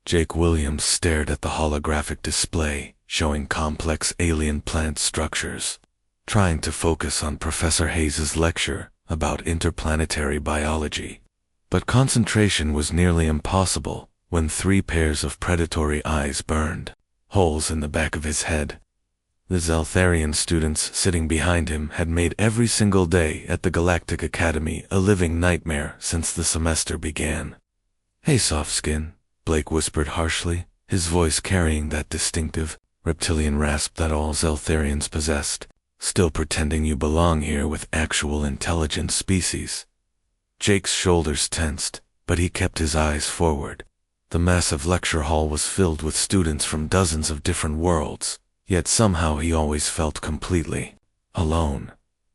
Jake Williams stared at the holographic display, showing complex alien plant structures, trying to focus on Professor Hayes's lecture about interplanetary biology. But concentration was nearly impossible when 3 pairs of predatory eyes burned holes in the back of his head. The Zeltharian students sitting behind him had made every single day at the Galactic Academy a living nightmare since the semester began. "Hey, Softskin," Blake whispered harshly, his voice carrying that distinctive, reptilian rasp that all Zeltharians possessed. "Still pretending you belong here with actual intelligent species." Jake's shoulders tensed, but he kept his eyes forward. The massive lecture hall was filled with students from dozens of different worlds, yet somehow he always felt completely alone.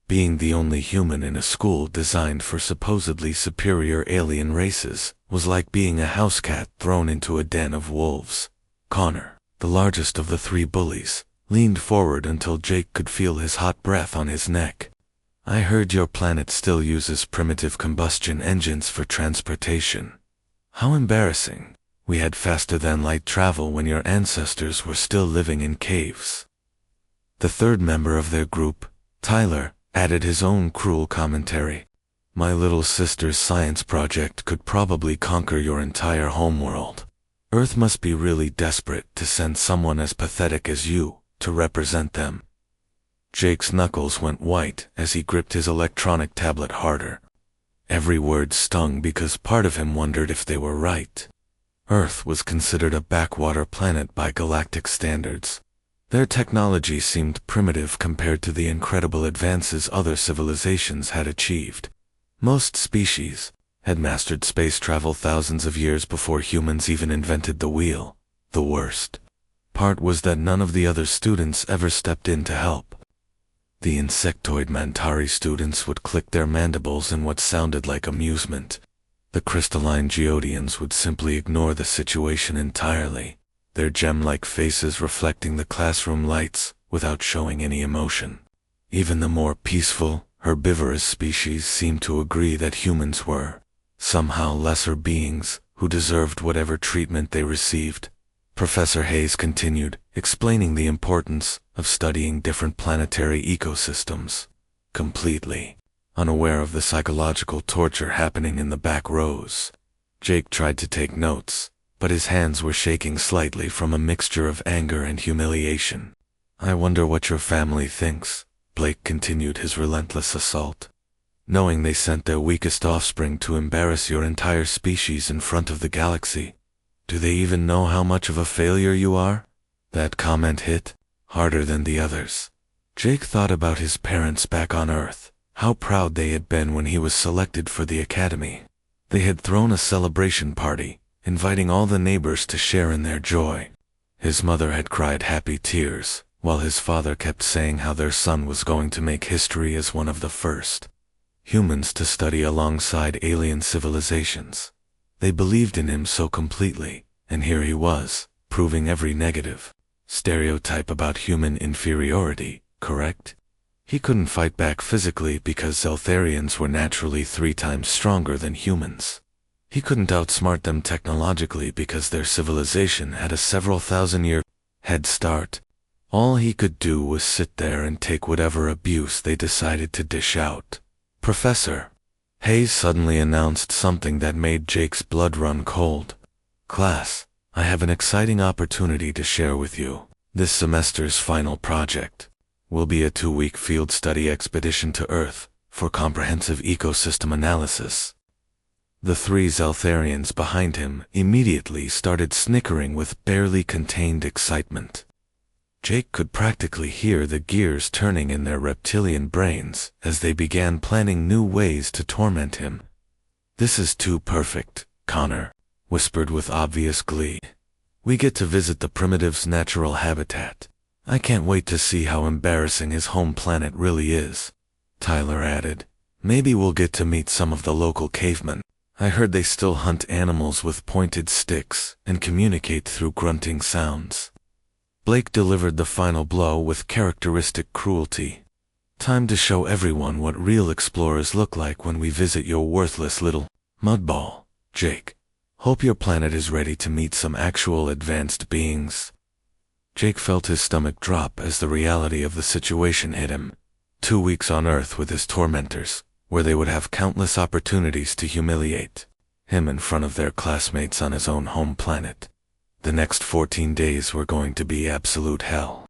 Being the only human in a school designed for supposedly superior alien races was like being a house cat thrown into a den of wolves. Connor, the largest of the 3 bullies, leaned forward until Jake could feel his hot breath on his neck. "I heard your planet still uses primitive combustion engines for transportation. How embarrassing. We had faster-than-light travel when your ancestors were still living in caves." The third member of their group, Tyler, added his own cruel commentary. "My little sister's science project could probably conquer your entire homeworld. Earth must be really desperate to send someone as pathetic as you to represent them." Jake's knuckles went white as he gripped his electronic tablet harder. Every word stung because part of him wondered if they were right. Earth was considered a backwater planet by galactic standards. Their technology seemed primitive compared to the incredible advances other civilizations had achieved. Most species had mastered space travel thousands of years before humans even invented the wheel. The worst part was that none of the other students ever stepped in to help. The insectoid Mantari students would click their mandibles in what sounded like amusement. The crystalline Geodians would simply ignore the situation entirely, their gem-like faces reflecting the classroom lights without showing any emotion. Even the more peaceful, herbivorous species seemed to agree that humans were somehow lesser beings who deserved whatever treatment they received. Professor Hayes continued, explaining the importance of studying different planetary ecosystems, completely unaware of the psychological torture happening in the back rows. Jake tried to take notes, but his hands were shaking slightly from a mixture of anger and humiliation. "I wonder what your family thinks," Blake continued his relentless assault. "Knowing they sent their weakest offspring to embarrass your entire species in front of the galaxy. Do they even know how much of a failure you are?" That comment hit harder than the others. Jake thought about his parents back on Earth, how proud they had been when he was selected for the academy. They had thrown a celebration party, inviting all the neighbors to share in their joy. His mother had cried happy tears, while his father kept saying how their son was going to make history as one of the first humans to study alongside alien civilizations. They believed in him so completely, and here he was, proving every negative stereotype about human inferiority correct. He couldn't fight back physically because Zeltharians were naturally 3 times stronger than humans. He couldn't outsmart them technologically because their civilization had a several thousand-year head start. All he could do was sit there and take whatever abuse they decided to dish out. "Professor," Hayes suddenly announced something that made Jake's blood run cold. "Class, I have an exciting opportunity to share with you. This semester's final project will be a 2-week field study expedition to Earth for comprehensive ecosystem analysis." The 3 Zeltharians behind him immediately started snickering with barely contained excitement. Jake could practically hear the gears turning in their reptilian brains as they began planning new ways to torment him. "This is too perfect," Connor whispered with obvious glee. "We get to visit the primitive's natural habitat. I can't wait to see how embarrassing his home planet really is." Tyler added, "Maybe we'll get to meet some of the local cavemen. I heard they still hunt animals with pointed sticks and communicate through grunting sounds." Blake delivered the final blow with characteristic cruelty. "Time to show everyone what real explorers look like when we visit your worthless little mudball, Jake." Hope your planet is ready to meet some actual advanced beings. Jake felt his stomach drop as the reality of the situation hit him. 2 weeks on Earth with his tormentors, where they would have countless opportunities to humiliate him in front of their classmates on his own home planet. The next 14 days were going to be absolute hell.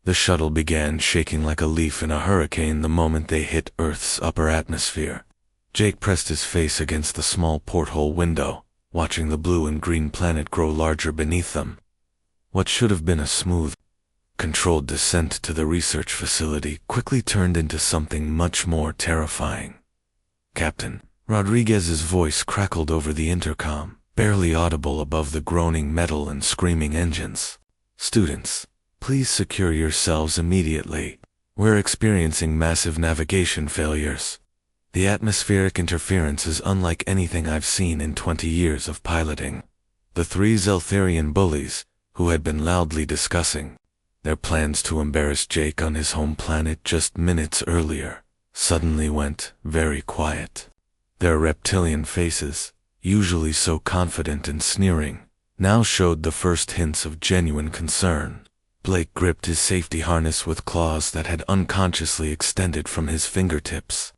The shuttle began shaking like a leaf in a hurricane the moment they hit Earth's upper atmosphere. Jake pressed his face against the small porthole window, watching the blue and green planet grow larger beneath them. What should have been a smooth, controlled descent to the research facility quickly turned into something much more terrifying. Captain Rodriguez's voice crackled over the intercom, barely audible above the groaning metal and screaming engines. Students, please secure yourselves immediately. We're experiencing massive navigation failures. The atmospheric interference is unlike anything I've seen in 20 years of piloting. The 3 Zeltharian bullies, who had been loudly discussing their plans to embarrass Jake on his home planet just minutes earlier, suddenly went very quiet. Their reptilian faces, usually so confident and sneering, now showed the first hints of genuine concern. Blake gripped his safety harness with claws that had unconsciously extended from his fingertips.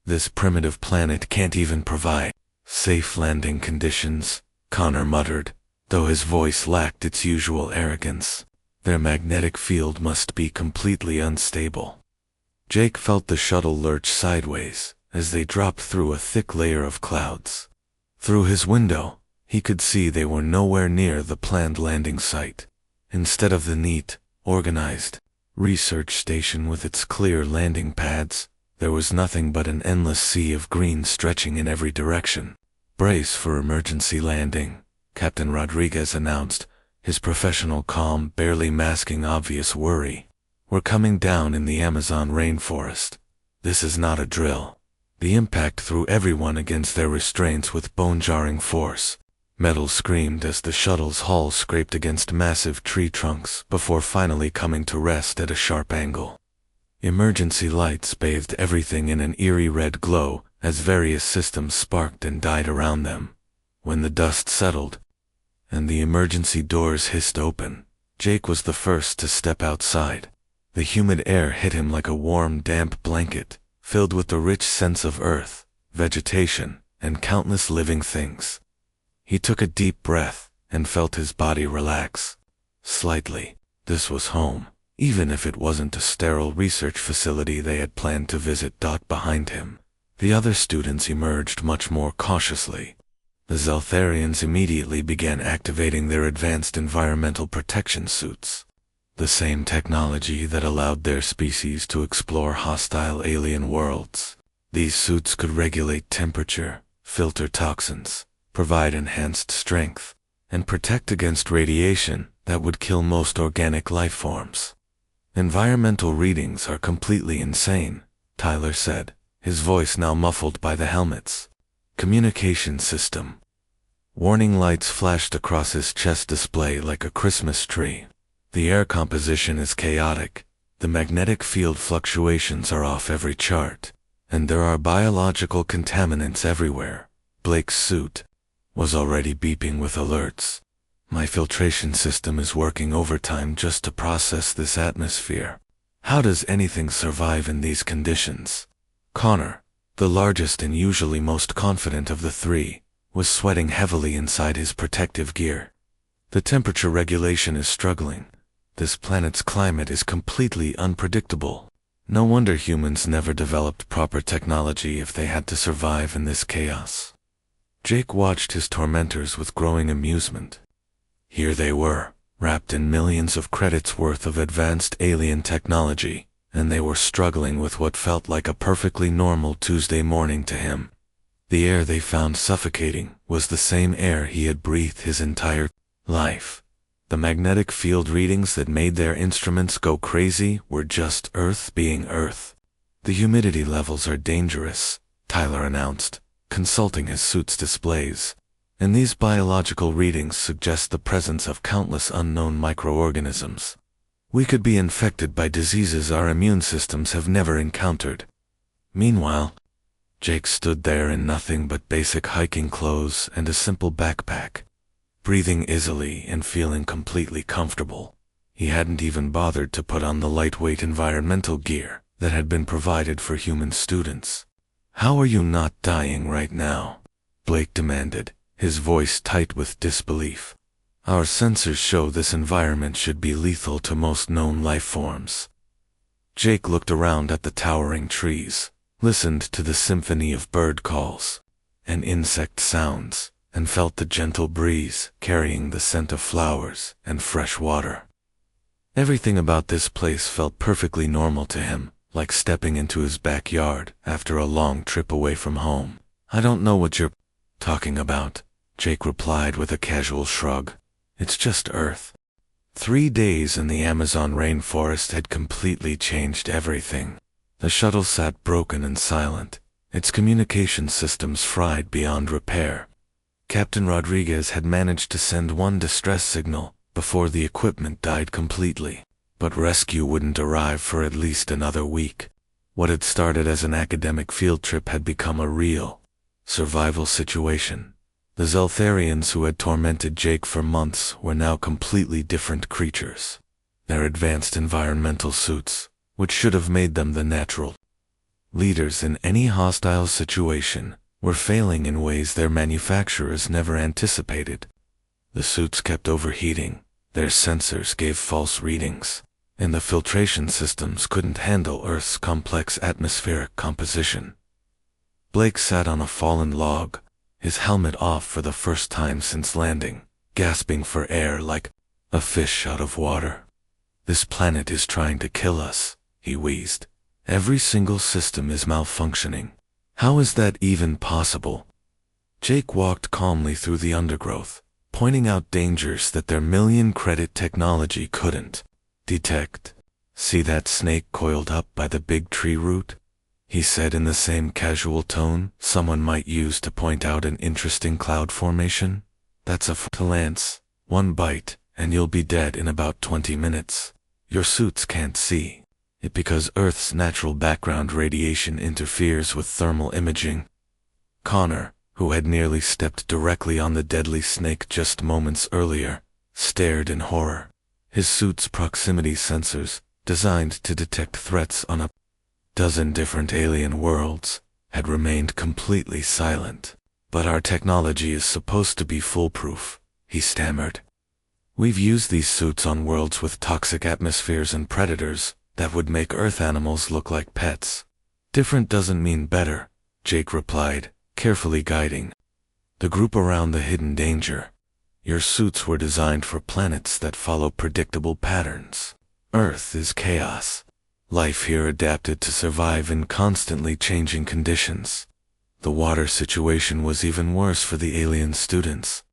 This primitive planet can't even provide safe landing conditions, Connor muttered, though his voice lacked its usual arrogance. Their magnetic field must be completely unstable. Jake felt the shuttle lurch sideways as they dropped through a thick layer of clouds. Through his window, he could see they were nowhere near the planned landing site. Instead of the neat, organized research station with its clear landing pads, there was nothing but an endless sea of green stretching in every direction. "Brace for emergency landing," Captain Rodriguez announced, his professional calm barely masking obvious worry. "We're coming down in the Amazon rainforest. This is not a drill." The impact threw everyone against their restraints with bone-jarring force. Metal screamed as the shuttle's hull scraped against massive tree trunks before finally coming to rest at a sharp angle. Emergency lights bathed everything in an eerie red glow as various systems sparked and died around them. When the dust settled and the emergency doors hissed open, Jake was the first to step outside. The humid air hit him like a warm, damp blanket, filled with the rich scents of earth, vegetation, and countless living things. He took a deep breath and felt his body relax. Slightly. This was home, even if it wasn't a sterile research facility they had planned to visit. Behind him, the other students emerged much more cautiously. The Zeltharians immediately began activating their advanced environmental protection suits, the same technology that allowed their species to explore hostile alien worlds. These suits could regulate temperature, filter toxins, provide enhanced strength, and protect against radiation that would kill most organic life forms. "Environmental readings are completely insane," Tyler said, his voice now muffled by the helmets. "Communication system." Warning lights flashed across his chest display like a Christmas tree. "The air composition is chaotic, the magnetic field fluctuations are off every chart, and there are biological contaminants everywhere." Blake's suit was already beeping with alerts. "My filtration system is working overtime just to process this atmosphere. How does anything survive in these conditions?" Connor, the largest and usually most confident of the 3, was sweating heavily inside his protective gear. "The temperature regulation is struggling. This planet's climate is completely unpredictable. No wonder humans never developed proper technology if they had to survive in this chaos." Jake watched his tormentors with growing amusement. Here they were, wrapped in millions of credits worth of advanced alien technology, and they were struggling with what felt like a perfectly normal Tuesday morning to him. The air they found suffocating was the same air he had breathed his entire life. The magnetic field readings that made their instruments go crazy were just Earth being Earth. "The humidity levels are dangerous," Tyler announced, consulting his suit's displays. "And these biological readings suggest the presence of countless unknown microorganisms. We could be infected by diseases our immune systems have never encountered." Meanwhile, Jake stood there in nothing but basic hiking clothes and a simple backpack, breathing easily and feeling completely comfortable. He hadn't even bothered to put on the lightweight environmental gear that had been provided for human students. "How are you not dying right now?" Blake demanded, his voice tight with disbelief. "Our sensors show this environment should be lethal to most known life forms." Jake looked around at the towering trees, listened to the symphony of bird calls and insect sounds, and felt the gentle breeze carrying the scent of flowers and fresh water. Everything about this place felt perfectly normal to him, like stepping into his backyard after a long trip away from home. "I don't know what you're talking about," Jake replied with a casual shrug. "It's just Earth." 3 days in the Amazon rainforest had completely changed everything. The shuttle sat broken and silent, its communication systems fried beyond repair. Captain Rodriguez had managed to send one distress signal before the equipment died completely, but rescue wouldn't arrive for at least another week. What had started as an academic field trip had become a real survival situation. The Zeltharians who had tormented Jake for months were now completely different creatures. Their advanced environmental suits, which should have made them the natural leaders in any hostile situation, were failing in ways their manufacturers never anticipated. The suits kept overheating, their sensors gave false readings, and the filtration systems couldn't handle Earth's complex atmospheric composition. Blake sat on a fallen log, his helmet off for the first time since landing, gasping for air like a fish out of water. "This planet is trying to kill us," he wheezed. "Every single system is malfunctioning. How is that even possible?" Jake walked calmly through the undergrowth, pointing out dangers that their million-credit technology couldn't detect. "See that snake coiled up by the big tree root?" he said in the same casual tone someone might use to point out an interesting cloud formation. "That's a lance. One bite, and you'll be dead in about 20 minutes. Your suits can't see it because Earth's natural background radiation interferes with thermal imaging." Connor, who had nearly stepped directly on the deadly snake just moments earlier, stared in horror. His suit's proximity sensors, designed to detect threats on a dozen different alien worlds, had remained completely silent. "But our technology is supposed to be foolproof," he stammered. "We've used these suits on worlds with toxic atmospheres and predators that would make Earth animals look like pets." "Different doesn't mean better," Jake replied, carefully guiding the group around the hidden danger. "Your suits were designed for planets that follow predictable patterns. Earth is chaos. Life here adapted to survive in constantly changing conditions. The water situation was even worse for the alien students.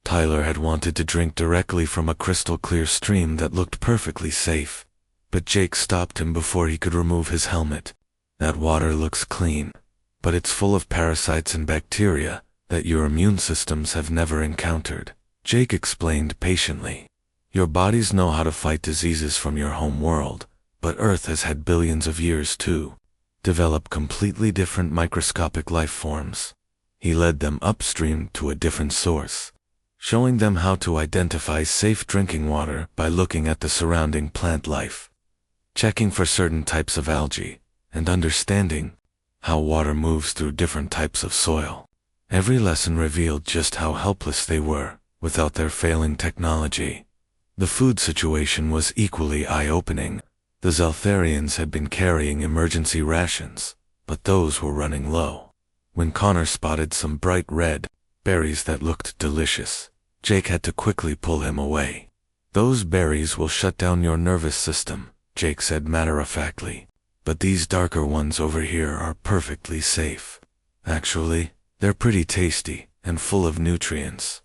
Tyler had wanted to drink directly from a crystal-clear stream that looked perfectly safe, but Jake stopped him before he could remove his helmet. "That water looks clean, but it's full of parasites and bacteria that your immune systems have never encountered," Jake explained patiently. "Your bodies know how to fight diseases from your home world, but Earth has had billions of years to develop completely different microscopic life forms." He led them upstream to a different source, showing them how to identify safe drinking water by looking at the surrounding plant life, checking for certain types of algae, and understanding how water moves through different types of soil. Every lesson revealed just how helpless they were without their failing technology. The food situation was equally eye-opening. The Zeltharians had been carrying emergency rations, but those were running low. When Connor spotted some bright red berries that looked delicious, Jake had to quickly pull him away. "Those berries will shut down your nervous system," Jake said matter-of-factly, "but these darker ones over here are perfectly safe. Actually, they're pretty tasty and full of nutrients."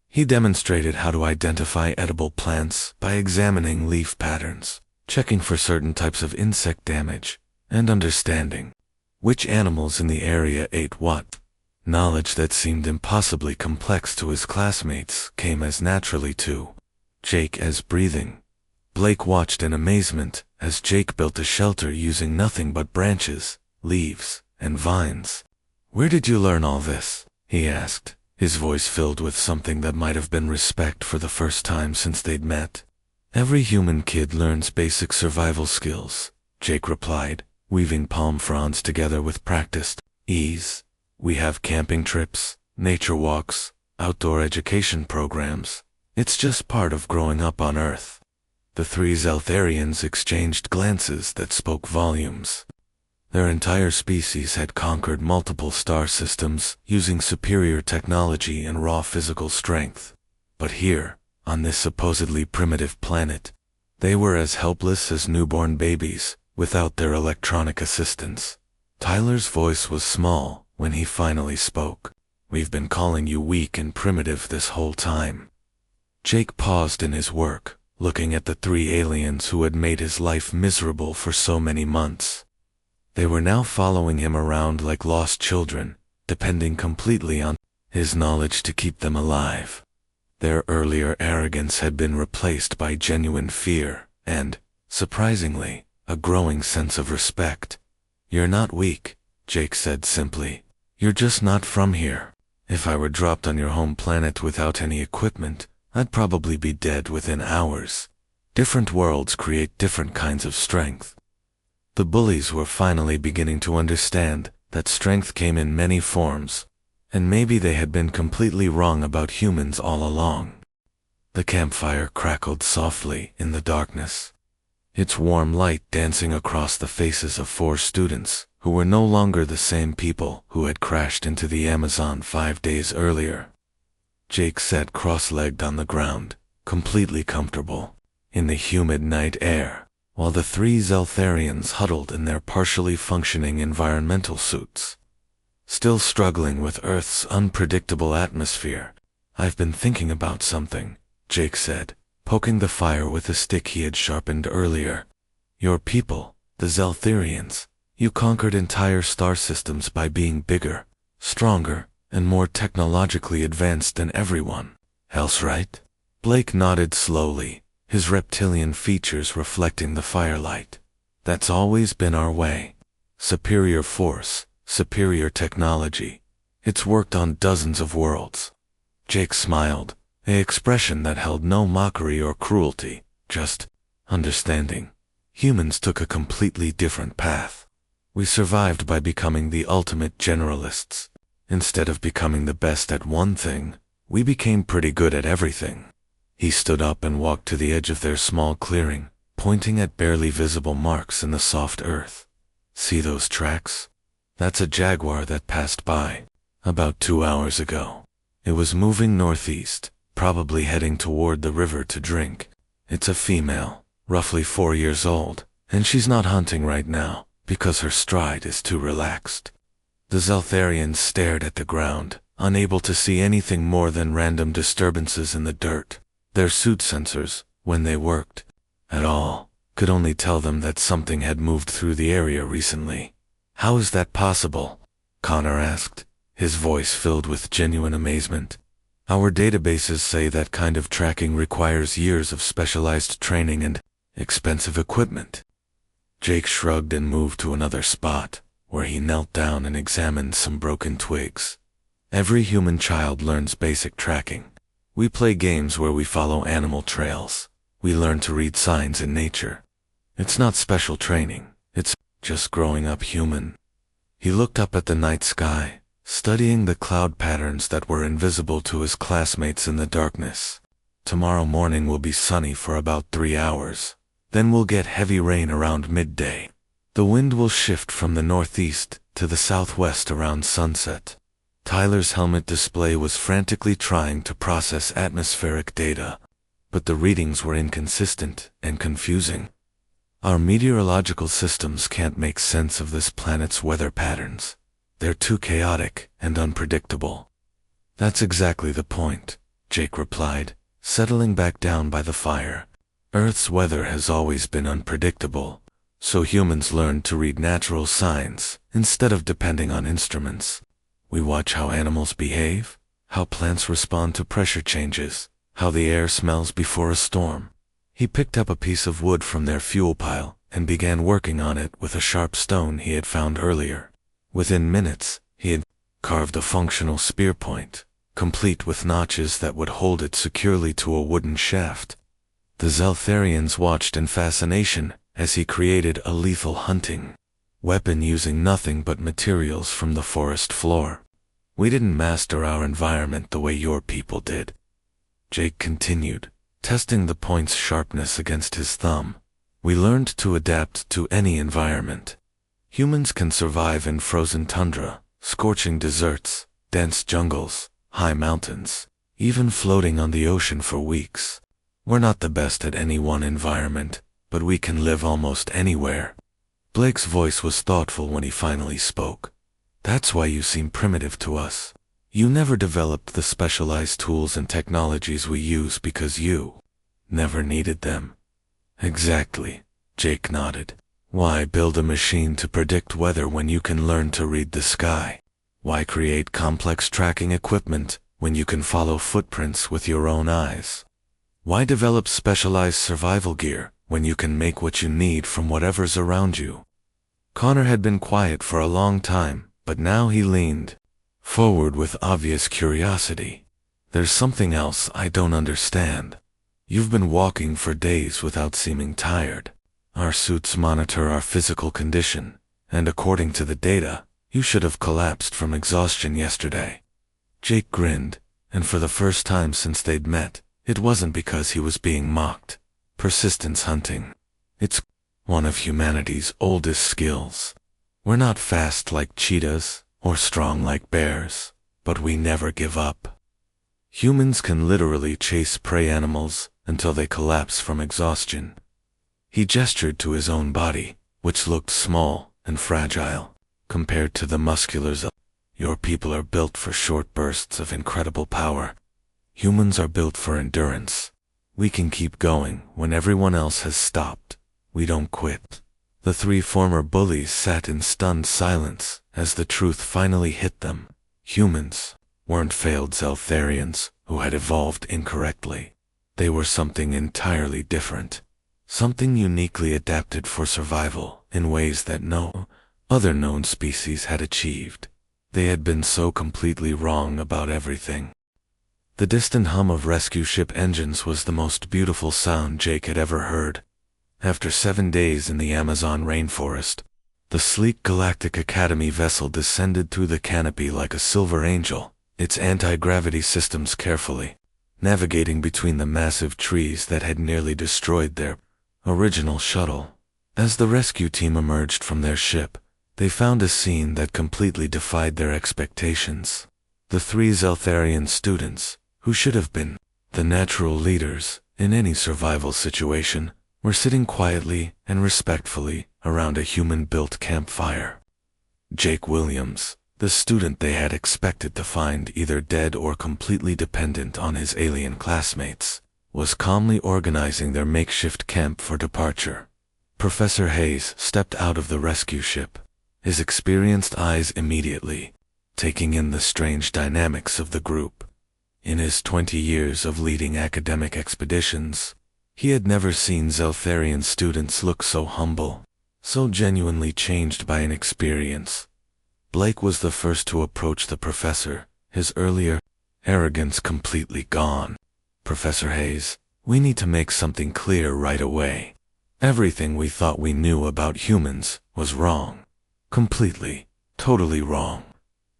He demonstrated how to identify edible plants by examining leaf patterns, checking for certain types of insect damage, and understanding which animals in the area ate what. Knowledge that seemed impossibly complex to his classmates came as naturally to Jake as breathing. Blake watched in amazement as Jake built a shelter using nothing but branches, leaves, and vines. "Where did you learn all this?" he asked, his voice filled with something that might have been respect for the first time since they'd met. "Every human kid learns basic survival skills," Jake replied, weaving palm fronds together with practiced ease. "We have camping trips, nature walks, outdoor education programs. It's just part of growing up on Earth." The three Zeltharians exchanged glances that spoke volumes. Their entire species had conquered multiple star systems using superior technology and raw physical strength. But here, on this supposedly primitive planet, they were as helpless as newborn babies, without their electronic assistance. Tyler's voice was small when he finally spoke. "We've been calling you weak and primitive this whole time." Jake paused in his work, looking at the three aliens who had made his life miserable for so many months. They were now following him around like lost children, depending completely on his knowledge to keep them alive. Their earlier arrogance had been replaced by genuine fear and, surprisingly, a growing sense of respect. "You're not weak," Jake said simply. "You're just not from here. If I were dropped on your home planet without any equipment, I'd probably be dead within hours. Different worlds create different kinds of strength." The bullies were finally beginning to understand that strength came in many forms, and maybe they had been completely wrong about humans all along. The campfire crackled softly in the darkness, its warm light dancing across the faces of four students who were no longer the same people who had crashed into the Amazon 5 days earlier. Jake sat cross-legged on the ground, completely comfortable, in the humid night air, while the three Zeltharians huddled in their partially functioning environmental suits. "Still struggling with Earth's unpredictable atmosphere. I've been thinking about something," Jake said, poking the fire with a stick he had sharpened earlier. "Your people, the Zeltharians, you conquered entire star systems by being bigger, stronger, and more technologically advanced than everyone else, right?" Blake nodded slowly, his reptilian features reflecting the firelight. "That's always been our way. Superior force, superior technology. It's worked on dozens of worlds." Jake smiled, an expression that held no mockery or cruelty, just understanding. Humans took a completely different path. We survived by becoming the ultimate generalists. Instead of becoming the best at one thing, we became pretty good at everything. He stood up and walked to the edge of their small clearing, pointing at barely visible marks in the soft earth. "See those tracks? That's a jaguar that passed by about 2 hours ago. It was moving northeast, probably heading toward the river to drink. It's a female, roughly 4 years old, and she's not hunting right now because her stride is too relaxed." The Zeltharians stared at the ground, unable to see anything more than random disturbances in the dirt. Their suit sensors, when they worked at all, could only tell them that something had moved through the area recently. "How is that possible?" Connor asked, his voice filled with genuine amazement. "Our databases say that kind of tracking requires years of specialized training and expensive equipment." Jake shrugged and moved to another spot, where he knelt down and examined some broken twigs. "Every human child learns basic tracking. We play games where we follow animal trails. We learn to read signs in nature. It's not special training, it's just growing up human." He looked up at the night sky, studying the cloud patterns that were invisible to his classmates in the darkness. "Tomorrow morning will be sunny for about 3 hours. Then we'll get heavy rain around midday. The wind will shift from the northeast to the southwest around sunset." Tyler's helmet display was frantically trying to process atmospheric data, but the readings were inconsistent and confusing. "Our meteorological systems can't make sense of this planet's weather patterns. They're too chaotic and unpredictable." "That's exactly the point," Jake replied, settling back down by the fire. "Earth's weather has always been unpredictable, so humans learned to read natural signs instead of depending on instruments. We watch how animals behave, how plants respond to pressure changes, how the air smells before a storm." He picked up a piece of wood from their fuel pile and began working on it with a sharp stone he had found earlier. Within minutes, he had carved a functional spear point, complete with notches that would hold it securely to a wooden shaft. The Zeltharians watched in fascination as he created a lethal hunting weapon using nothing but materials from the forest floor. We didn't master our environment the way your people did, Jake continued, testing the point's sharpness against his thumb. We learned to adapt to any environment. Humans can survive in frozen tundra, scorching deserts, dense jungles, high mountains, even floating on the ocean for weeks. We're not the best at any one environment, but we can live almost anywhere. Blake's voice was thoughtful when he finally spoke. That's why you seem primitive to us. You never developed the specialized tools and technologies we use because you never needed them. Exactly, Jake nodded. Why build a machine to predict weather when you can learn to read the sky? Why create complex tracking equipment when you can follow footprints with your own eyes? Why develop specialized survival gear when you can make what you need from whatever's around you? Connor had been quiet for a long time, but now he leaned forward with obvious curiosity. There's something else I don't understand. You've been walking for days without seeming tired. Our suits monitor our physical condition, and according to the data, you should have collapsed from exhaustion yesterday. Jake grinned, and for the first time since they'd met, it wasn't because he was being mocked. Persistence hunting. It's one of humanity's oldest skills. We're not fast like cheetahs, or strong like bears, but we never give up. Humans can literally chase prey animals until they collapse from exhaustion. He gestured to his own body, which looked small and fragile compared to the musculars. Your people are built for short bursts of incredible power. Humans are built for endurance. We can keep going when everyone else has stopped. We don't quit. The three former bullies sat in stunned silence as the truth finally hit them. Humans weren't failed Zeltharians who had evolved incorrectly. They were something entirely different. Something uniquely adapted for survival in ways that no other known species had achieved. They had been so completely wrong about everything. The distant hum of rescue ship engines was the most beautiful sound Jake had ever heard. After 7 days in the Amazon rainforest, the sleek Galactic Academy vessel descended through the canopy like a silver angel, its anti-gravity systems carefully navigating between the massive trees that had nearly destroyed their original shuttle. As the rescue team emerged from their ship, they found a scene that completely defied their expectations. The three Zeltharian students, who should have been the natural leaders in any survival situation, were sitting quietly and respectfully around a human-built campfire. Jake Williams, the student they had expected to find either dead or completely dependent on his alien classmates, was calmly organizing their makeshift camp for departure. Professor Hayes stepped out of the rescue ship, his experienced eyes immediately taking in the strange dynamics of the group. In his 20 years of leading academic expeditions, he had never seen Zeltharian students look so humble, so genuinely changed by an experience. Blake was the first to approach the professor, his earlier arrogance completely gone. Professor Hayes, we need to make something clear right away. Everything we thought we knew about humans was wrong. Completely, totally wrong.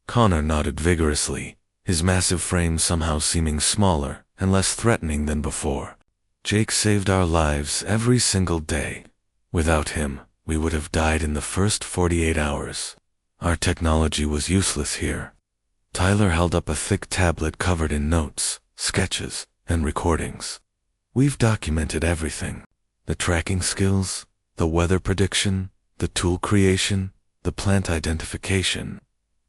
Connor nodded vigorously, his massive frame somehow seeming smaller and less threatening than before. Jake saved our lives every single day. Without him, we would have died in the first 48 hours. Our technology was useless here. Tyler held up a thick tablet covered in notes, sketches, and recordings. We've documented everything. The tracking skills, the weather prediction, the tool creation, the plant identification.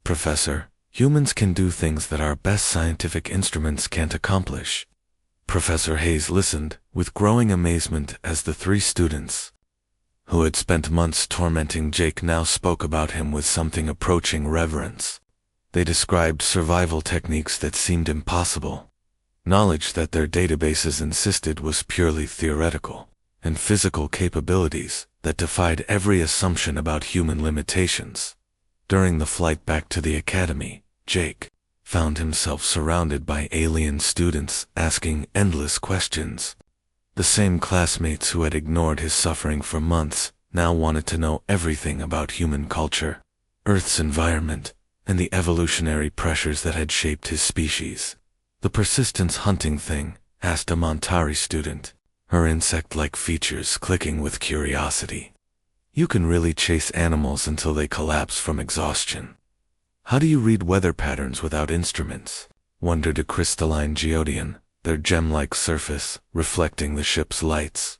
Professor, humans can do things that our best scientific instruments can't accomplish. Professor Hayes listened with growing amazement as the three students, who had spent months tormenting Jake, now spoke about him with something approaching reverence. They described survival techniques that seemed impossible, knowledge that their databases insisted was purely theoretical, and physical capabilities that defied every assumption about human limitations. During the flight back to the academy, Jake found himself surrounded by alien students asking endless questions. The same classmates who had ignored his suffering for months now wanted to know everything about human culture, Earth's environment, and the evolutionary pressures that had shaped his species. "The persistence hunting thing?" asked a Montari student, her insect-like features clicking with curiosity. "You can really chase animals until they collapse from exhaustion." "How do you read weather patterns without instruments?" wondered a crystalline geodian, their gem-like surface reflecting the ship's lights.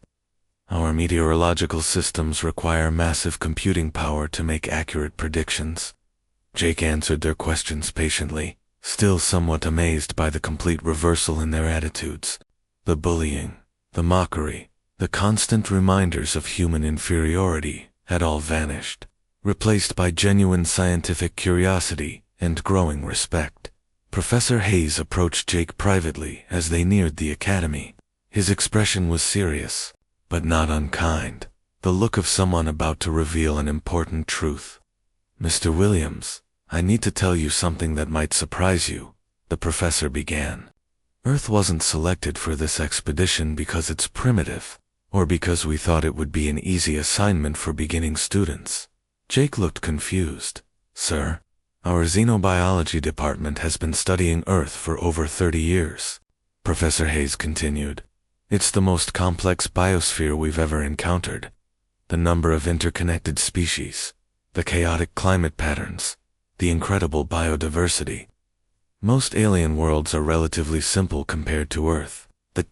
"Our meteorological systems require massive computing power to make accurate predictions." Jake answered their questions patiently, still somewhat amazed by the complete reversal in their attitudes. The bullying, the mockery, the constant reminders of human inferiority had all vanished, replaced by genuine scientific curiosity and growing respect. Professor Hayes approached Jake privately as they neared the academy. His expression was serious, but not unkind, the look of someone about to reveal an important truth. "Mr. Williams, I need to tell you something that might surprise you," the professor began. "Earth wasn't selected for this expedition because it's primitive, or because we thought it would be an easy assignment for beginning students." Jake looked confused. "Sir, our xenobiology department has been studying Earth for over 30 years. Professor Hayes continued. "It's the most complex biosphere we've ever encountered. The number of interconnected species, the chaotic climate patterns, the incredible biodiversity. Most alien worlds are relatively simple compared to Earth." The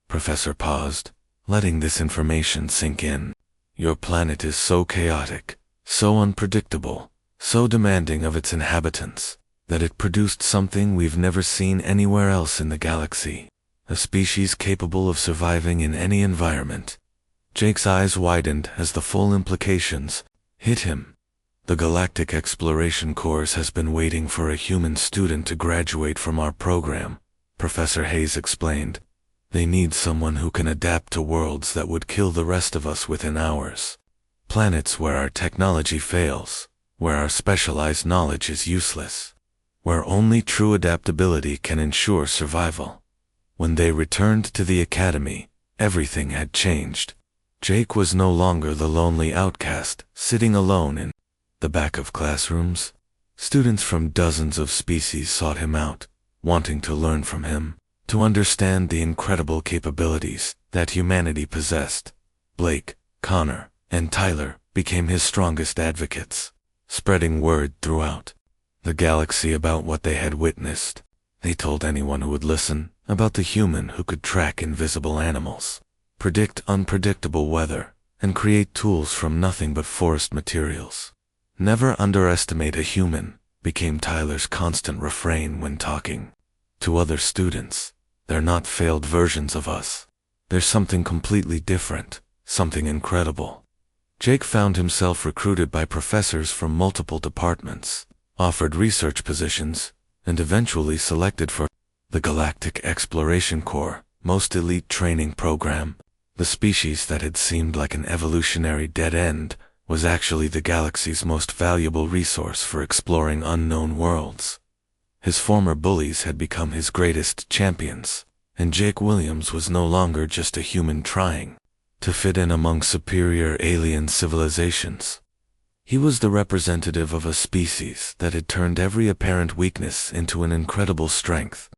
professor paused, letting this information sink in. "Your planet is so chaotic, so unpredictable, so demanding of its inhabitants, that it produced something we've never seen anywhere else in the galaxy. A species capable of surviving in any environment." Jake's eyes widened as the full implications hit him. "The Galactic Exploration Course has been waiting for a human student to graduate from our program," Professor Hayes explained. "They need someone who can adapt to worlds that would kill the rest of us within hours. Planets where our technology fails, where our specialized knowledge is useless, where only true adaptability can ensure survival." When they returned to the academy, everything had changed. Jake was no longer the lonely outcast, sitting alone in the back of classrooms. Students from dozens of species sought him out, wanting to learn from him, to understand the incredible capabilities that humanity possessed. Blake, Connor, and Tyler became his strongest advocates, spreading word throughout the galaxy about what they had witnessed. They told anyone who would listen about the human who could track invisible animals, predict unpredictable weather, and create tools from nothing but forest materials. "Never underestimate a human," became Tyler's constant refrain when talking to other students. "They're not failed versions of us. There's something completely different, something incredible." Jake found himself recruited by professors from multiple departments, offered research positions, and eventually selected for the Galactic Exploration Corps' most elite training program. The species that had seemed like an evolutionary dead end was actually the galaxy's most valuable resource for exploring unknown worlds. His former bullies had become his greatest champions, and Jake Williams was no longer just a human trying to fit in among superior alien civilizations. He was the representative of a species that had turned every apparent weakness into an incredible strength.